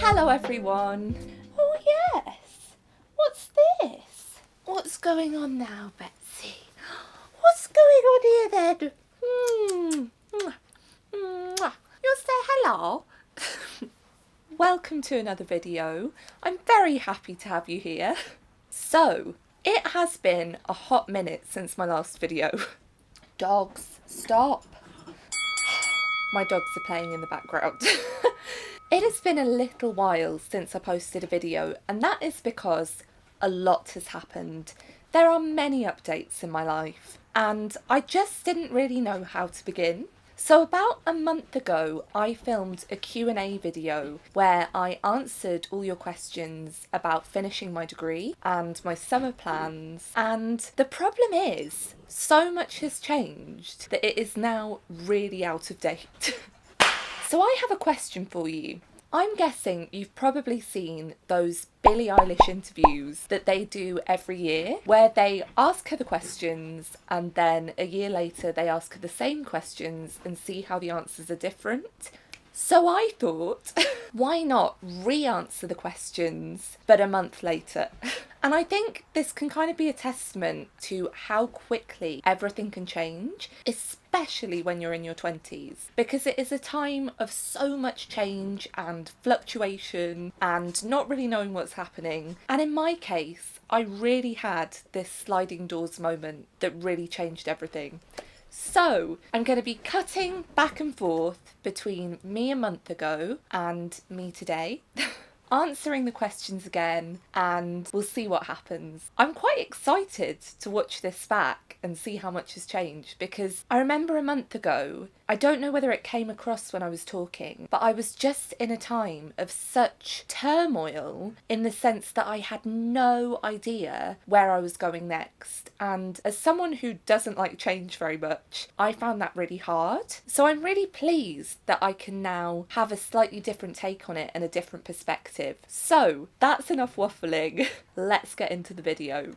Hello everyone. Oh yes, what's this? What's going on now, Betsy? What's going on here then? You'll say hello? Welcome to another video. I'm very happy to have you here. So, it has been a hot minute since my last video. Dogs, stop. My dogs are playing in the background. It has been a little while since I posted a video, and that is because a lot has happened. There are many updates in my life, and I just didn't really know how to begin. So about a month ago, I filmed a Q&A video where I answered all your questions about finishing my degree and my summer plans. And the problem is, so much has changed that it is now really out of date. So I have a question for you. I'm guessing you've probably seen those Billie Eilish interviews that they do every year, where they ask her the questions and then a year later they ask her the same questions and see how the answers are different. So I thought, why not re-answer the questions, but a month later? And I think this can kind of be a testament to how quickly everything can change, especially when you're in your 20s, because it is a time of so much change and fluctuation and not really knowing what's happening. And in my case, I really had this sliding doors moment that really changed everything. So, I'm going to be cutting back and forth between me a month ago and me today, answering the questions again, and we'll see what happens. I'm quite excited to watch this back and see how much has changed, because I remember a month ago, I don't know whether it came across when I was talking, but I was just in a time of such turmoil in the sense that I had no idea where I was going next. And as someone who doesn't like change very much, I found that really hard. So I'm really pleased that I can now have a slightly different take on it and a different perspective. So that's enough waffling. Let's get into the video.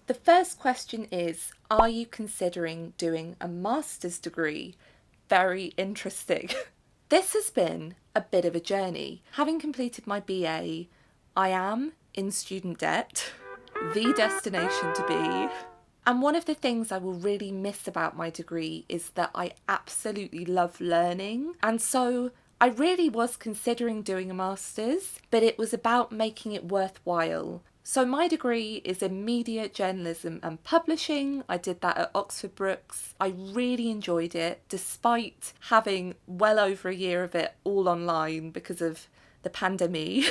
The first question is, are you considering doing a master's degree? Very interesting. This has been a bit of a journey. Having completed my BA, I am in student debt, the destination to be. And one of the things I will really miss about my degree is that I absolutely love learning. And so I really was considering doing a master's, but it was about making it worthwhile. So my degree is in media, journalism and publishing. I did that at Oxford Brookes. I really enjoyed it, despite having well over a year of it all online because of the pandemic.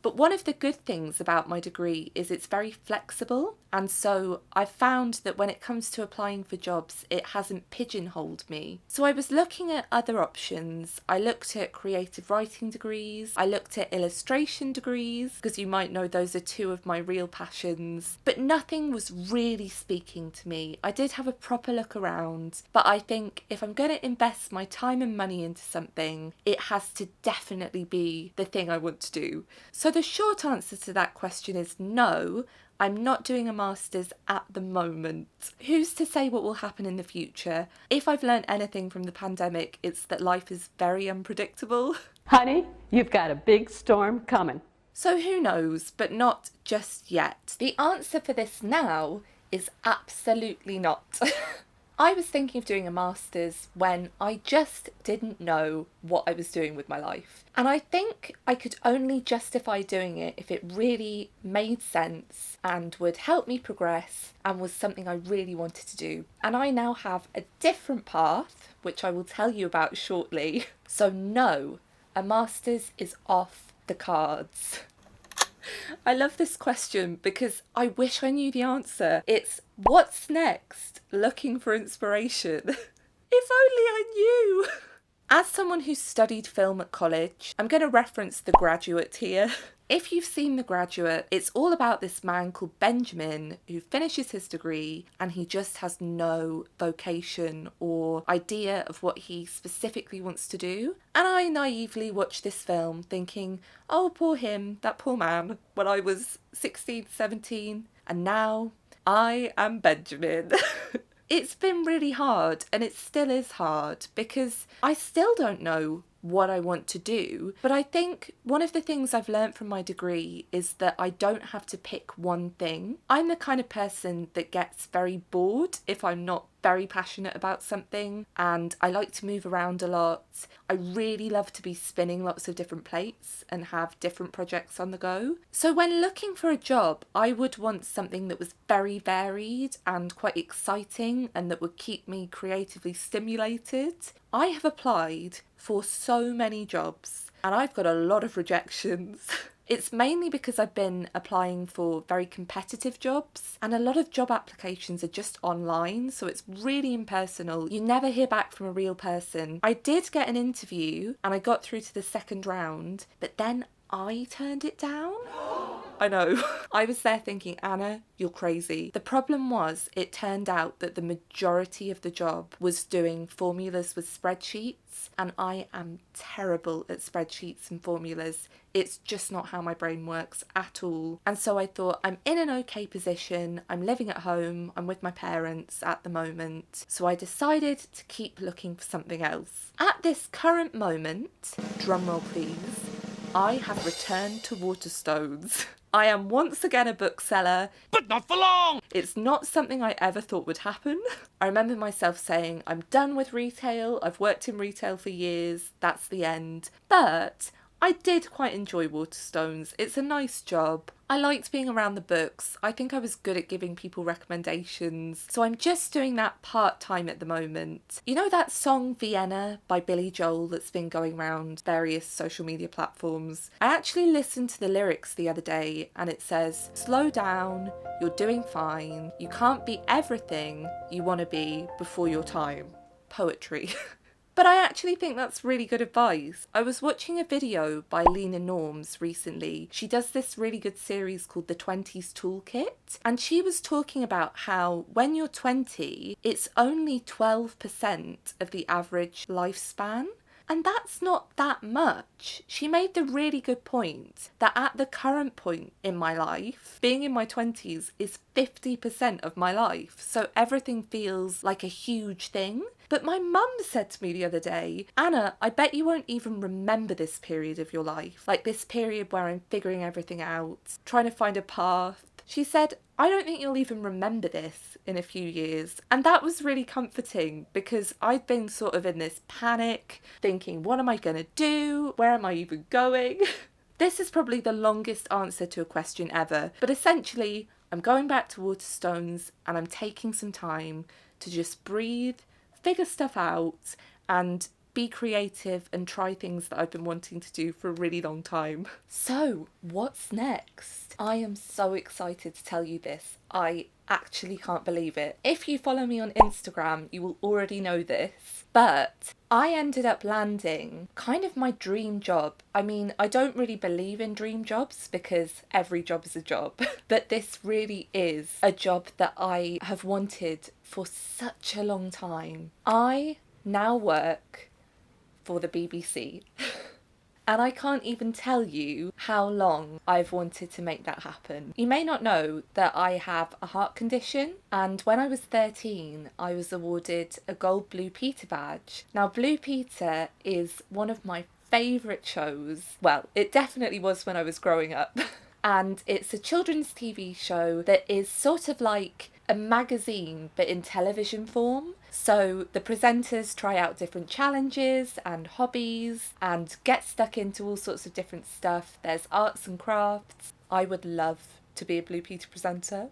But one of the good things about my degree is it's very flexible, and so I've found that when it comes to applying for jobs, it hasn't pigeonholed me. So I was looking at other options. I looked at creative writing degrees, I looked at illustration degrees, because you might know those are two of my real passions, but nothing was really speaking to me. I did have a proper look around, but I think if I'm going to invest my time and money into something, it has to definitely be the thing I want to do. So the short answer to that question is no, I'm not doing a master's at the moment. Who's to say what will happen in the future? If I've learned anything from the pandemic, it's that life is very unpredictable. Honey, you've got a big storm coming. So who knows, but not just yet. The answer for this now is absolutely not. I was thinking of doing a master's when I just didn't know what I was doing with my life. And I think I could only justify doing it if it really made sense and would help me progress and was something I really wanted to do. And I now have a different path, which I will tell you about shortly. So no, a master's is off the cards. I love this question because I wish I knew the answer. It's what's next? Looking for inspiration. If only I knew. As someone who studied film at college, I'm going to reference The Graduate here. If you've seen The Graduate, it's all about this man called Benjamin who finishes his degree and he just has no vocation or idea of what he specifically wants to do. And I naively watched this film thinking, oh, poor him, that poor man, when I was 16, 17, and now I am Benjamin. It's been really hard, and it still is hard, because I still don't know what I want to do. But I think one of the things I've learned from my degree is that I don't have to pick one thing. I'm the kind of person that gets very bored if I'm not very passionate about something, and I like to move around a lot. I really love to be spinning lots of different plates and have different projects on the go. So when looking for a job, I would want something that was very varied and quite exciting and that would keep me creatively stimulated. I have applied for so many jobs and I've got a lot of rejections. It's mainly because I've been applying for very competitive jobs, and a lot of job applications are just online, so it's really impersonal. You never hear back from a real person. I did get an interview and I got through to the second round, but then I turned it down. I know. I was there thinking, Anna, you're crazy. The problem was, it turned out that the majority of the job was doing formulas with spreadsheets, and I am terrible at spreadsheets and formulas. It's just not how my brain works at all. And so I thought, I'm in an okay position, I'm living at home, I'm with my parents at the moment. So I decided to keep looking for something else. At this current moment, drumroll please, I have returned to Waterstones. I am once again a bookseller. But not for long! It's not something I ever thought would happen. I remember myself saying, I'm done with retail, I've worked in retail for years, that's the end. But I did quite enjoy Waterstones. It's a nice job. I liked being around the books. I think I was good at giving people recommendations. So I'm just doing that part-time at the moment. You know that song Vienna by Billy Joel that's been going around various social media platforms? I actually listened to the lyrics the other day and it says, slow down, you're doing fine, you can't be everything you want to be before your time. Poetry. But I actually think that's really good advice. I was watching a video by Lena Norms recently. She does this really good series called The 20s Toolkit. And she was talking about how when you're 20, it's only 12% of the average lifespan. And that's not that much. She made the really good point that at the current point in my life, being in my 20s is 50% of my life. So everything feels like a huge thing. But my mum said to me the other day, Anna, I bet you won't even remember this period of your life. Like this period where I'm figuring everything out, trying to find a path. She said, I don't think you'll even remember this in a few years. And that was really comforting because I'd been sort of in this panic, thinking, what am I going to do? Where am I even going? This is probably the longest answer to a question ever. But essentially, I'm going back to Waterstones and I'm taking some time to just breathe, figure stuff out and be creative and try things that I've been wanting to do for a really long time. So, what's next? I am so excited to tell you this. I actually can't believe it. If you follow me on Instagram, you will already know this, but I ended up landing kind of my dream job. I mean, I don't really believe in dream jobs because every job is a job, but this really is a job that I have wanted for such a long time. I now work for the BBC. And I can't even tell you how long I've wanted to make that happen. You may not know that I have a heart condition, and when I was 13, I was awarded a Gold Blue Peter badge. Now, Blue Peter is one of my favourite shows. Well, it definitely was when I was growing up. And it's a children's TV show that is sort of like a magazine but in television form. So the presenters try out different challenges and hobbies and get stuck into all sorts of different stuff. There's arts and crafts. I would love to be a Blue Peter presenter.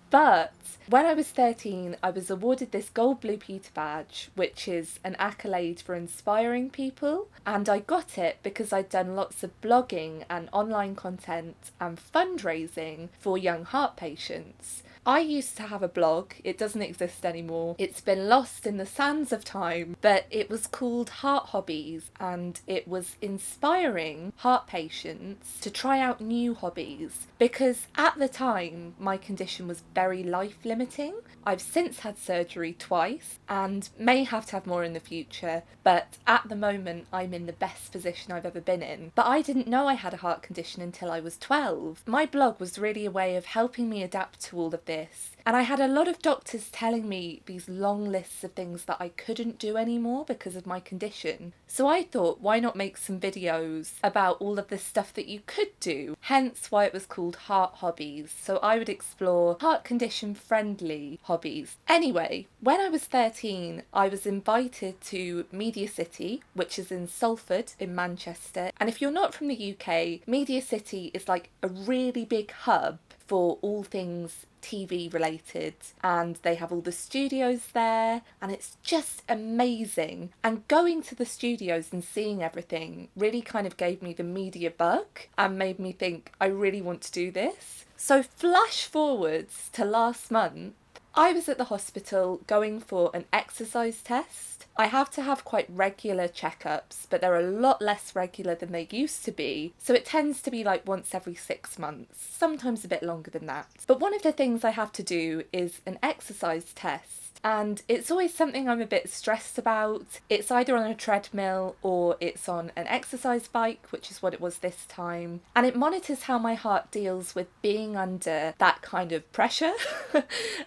But when I was 13, I was awarded this Gold Blue Peter badge, which is an accolade for inspiring people. And I got it because I'd done lots of blogging and online content and fundraising for young heart patients. I used to have a blog. It doesn't exist anymore. It's been lost in the sands of time, but it was called Heart Hobbies, and it was inspiring heart patients to try out new hobbies because at the time my condition was very life limiting. I've since had surgery twice and may have to have more in the future, but at the moment I'm in the best position I've ever been in. But I didn't know I had a heart condition until I was 12. My blog was really a way of helping me adapt to all of this. And I had a lot of doctors telling me these long lists of things that I couldn't do anymore because of my condition. So I thought, why not make some videos about all of the stuff that you could do? Hence why it was called Heart Hobbies. So I would explore heart condition friendly hobbies. Anyway, when I was 13, I was invited to Media City, which is in Salford in Manchester. And if you're not from the UK, Media City is like a really big hub for all things TV related, and they have all the studios there, and it's just amazing. And going to the studios and seeing everything really kind of gave me the media bug and made me think I really want to do this. So flash forwards to last month, I was at the hospital going for an exercise test. I have to have quite regular checkups, but they're a lot less regular than they used to be. So it tends to be like once every 6 months, sometimes a bit longer than that. But one of the things I have to do is an exercise test. And it's always something I'm a bit stressed about. It's either on a treadmill or it's on an exercise bike, which is what it was this time. And it monitors how my heart deals with being under that kind of pressure.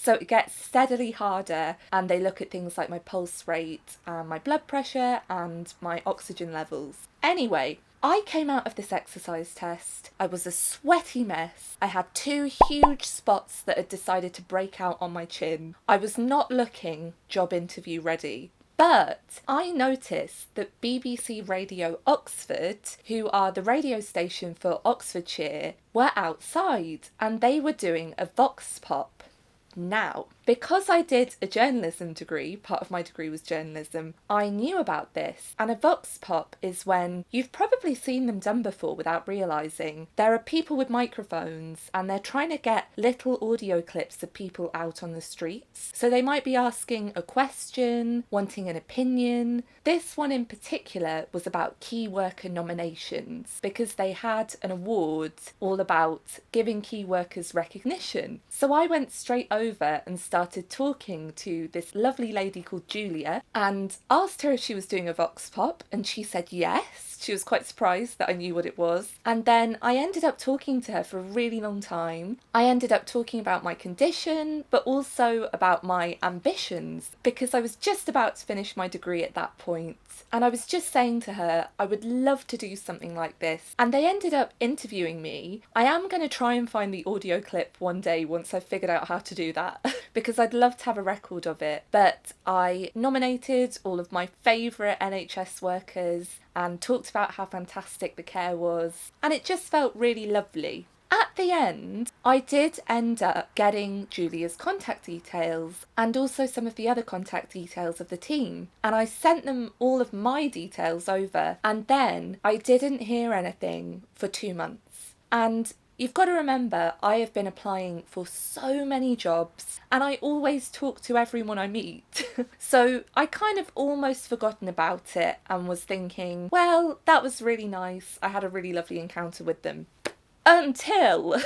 So it gets steadily harder, and they look at things like my pulse rate and my blood pressure and my oxygen levels. Anyway, I came out of this exercise test. I was a sweaty mess. I had 2 huge spots that had decided to break out on my chin. I was not looking job interview ready. But I noticed that BBC Radio Oxford, who are the radio station for Oxfordshire, were outside and they were doing a vox pop. Now, because I did a journalism degree, part of my degree was journalism, I knew about this. And a vox pop is when you've probably seen them done before without realising. There are people with microphones and they're trying to get little audio clips of people out on the streets. So they might be asking a question, wanting an opinion. This one in particular was about key worker nominations because they had an award all about giving key workers recognition. So I went straight over and started talking to this lovely lady called Julia and asked her if she was doing a vox pop, and she said yes. She was quite surprised that I knew what it was. And then I ended up talking to her for a really long time. I ended up talking about my condition, but also about my ambitions, because I was just about to finish my degree at that point. And I was just saying to her, I would love to do something like this. And they ended up interviewing me. I am going to try and find the audio clip one day once I've figured out how to do that, because I'd love to have a record of it. But I nominated all of my favourite NHS workers and talked about how fantastic the care was. And it just felt really lovely. At the end, I did end up getting Julia's contact details and also some of the other contact details of the team. And I sent them all of my details over. And then I didn't hear anything for 2 months. And you've got to remember, I have been applying for so many jobs and I always talk to everyone I meet. So I kind of almost forgotten about it and was thinking, well, that was really nice. I had a really lovely encounter with them. Until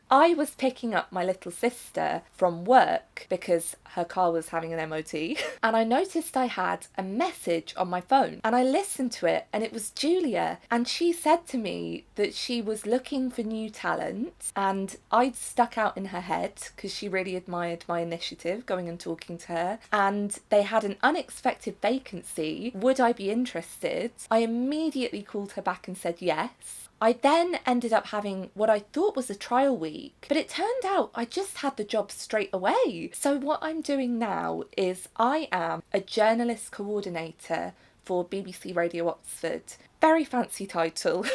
I was picking up my little sister from work because her car was having an MOT, and I noticed I had a message on my phone, and I listened to it and it was Julia, and she said to me that she was looking for new talent and I'd stuck out in her head because she really admired my initiative going and talking to her, and they had an unexpected vacancy. Would I be interested? I immediately called her back and said yes. I then ended up having what I thought was a trial week, but it turned out I just had the job straight away. So what I'm doing now is I am a journalist coordinator for BBC Radio Oxford. Very fancy title.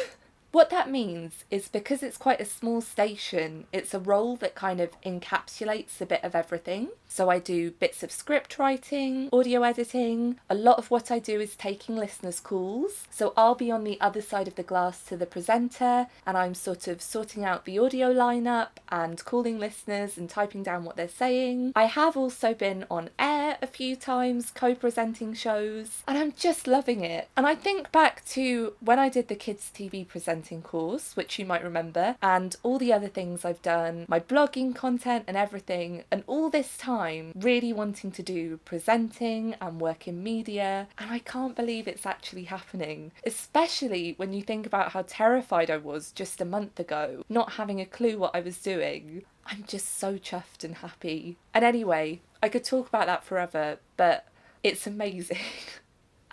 What that means is because it's quite a small station, it's a role that kind of encapsulates a bit of everything. So I do bits of script writing, audio editing. A lot of what I do is taking listeners' calls. So I'll be on the other side of the glass to the presenter and I'm sort of sorting out the audio lineup and calling listeners and typing down what they're saying. I have also been on air a few times, co-presenting shows, and I'm just loving it. And I think back to when I did the kids TV presenting course, which you might remember, and all the other things I've done, my blogging content and everything, and all this time really wanting to do presenting and work in media, and I can't believe it's actually happening, especially when you think about how terrified I was just a month ago, not having a clue what I was doing. I'm just so chuffed and happy. And anyway, I could talk about that forever, but it's amazing.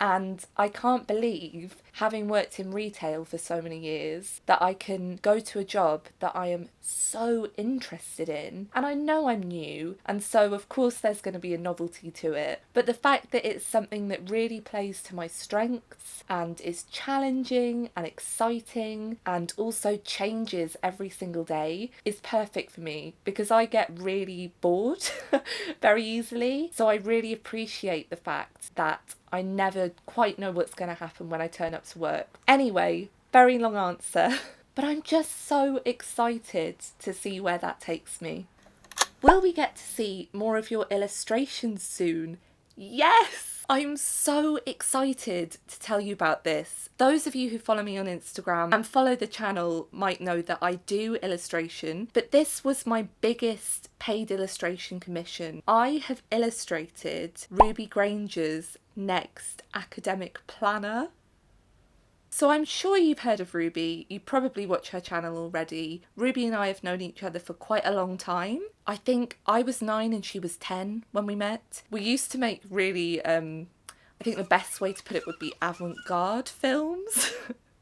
And I can't believe, having worked in retail for so many years, that I can go to a job that I am so interested in. And I know I'm new, and so of course there's going to be a novelty to it. But the fact that it's something that really plays to my strengths and is challenging and exciting and also changes every single day is perfect for me, because I get really bored very easily. So I really appreciate the fact that I never quite know what's going to happen when I turn up to work. Anyway, very long answer, but I'm just so excited to see where that takes me. Will we get to see more of your illustrations soon? Yes! I'm so excited to tell you about this. Those of you who follow me on Instagram and follow the channel might know that I do illustration, but this was my biggest paid illustration commission. I have illustrated Ruby Granger's next academic planner. So I'm sure you've heard of Ruby, you probably watch her channel already. Ruby and I have known each other for quite a long time. I think I was 9 and she was 10 when we met. We used to make really, I think the best way to put it would be avant-garde films.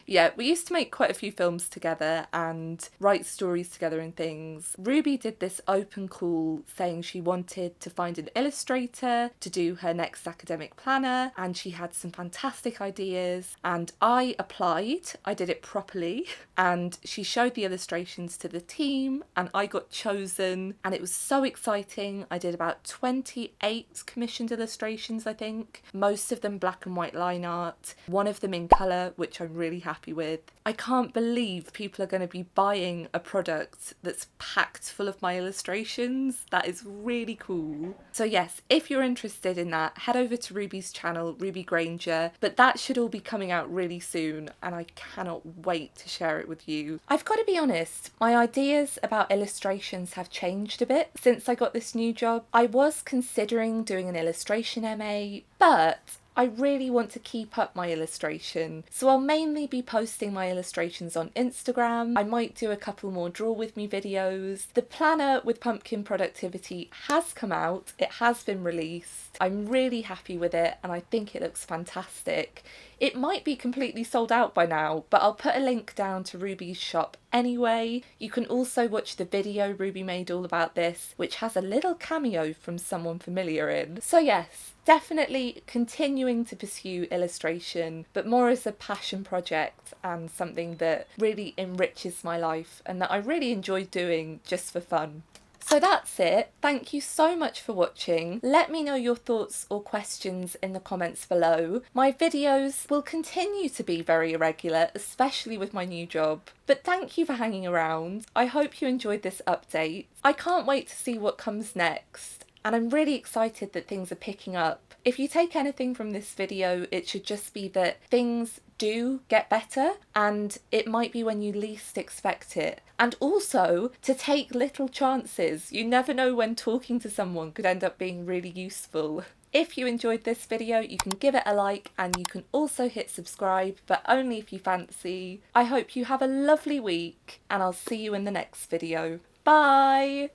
Yeah, we used to make quite a few films together and write stories together and things. Ruby did this open call saying she wanted to find an illustrator to do her next academic planner, and she had some fantastic ideas, and I applied. I did it properly, and she showed the illustrations to the team and I got chosen, and it was so exciting. I did about 28 commissioned illustrations, I think, most of them black and white line art, one of them in colour, which I'm really happy with. I can't believe people are going to be buying a product that's packed full of my illustrations. That is really cool. So yes, if you're interested in that, head over to Ruby's channel, Ruby Granger, but that should all be coming out really soon and I cannot wait to share it with you. I've got to be honest, my ideas about illustrations have changed a bit since I got this new job. I was considering doing an illustration MA, but I really want to keep up my illustration, so I'll mainly be posting my illustrations on Instagram. I might do a couple more draw with me videos. The planner with pumpkin productivity has come out, it has been released. I'm really happy with it and I think it looks fantastic. It might be completely sold out by now, but I'll put a link down to Ruby's shop anyway. You can also watch the video Ruby made all about this, which has a little cameo from someone familiar in. So yes, definitely continuing to pursue illustration, but more as a passion project and something that really enriches my life and that I really enjoy doing just for fun. So that's it. Thank you so much for watching. Let me know your thoughts or questions in the comments below. My videos will continue to be very irregular, especially with my new job. But thank you for hanging around. I hope you enjoyed this update. I can't wait to see what comes next. And I'm really excited that things are picking up. If you take anything from this video, it should just be that things do get better, and it might be when you least expect it. And also to take little chances. You never know when talking to someone could end up being really useful. If you enjoyed this video, you can give it a like and you can also hit subscribe, but only if you fancy. I hope you have a lovely week and I'll see you in the next video. Bye!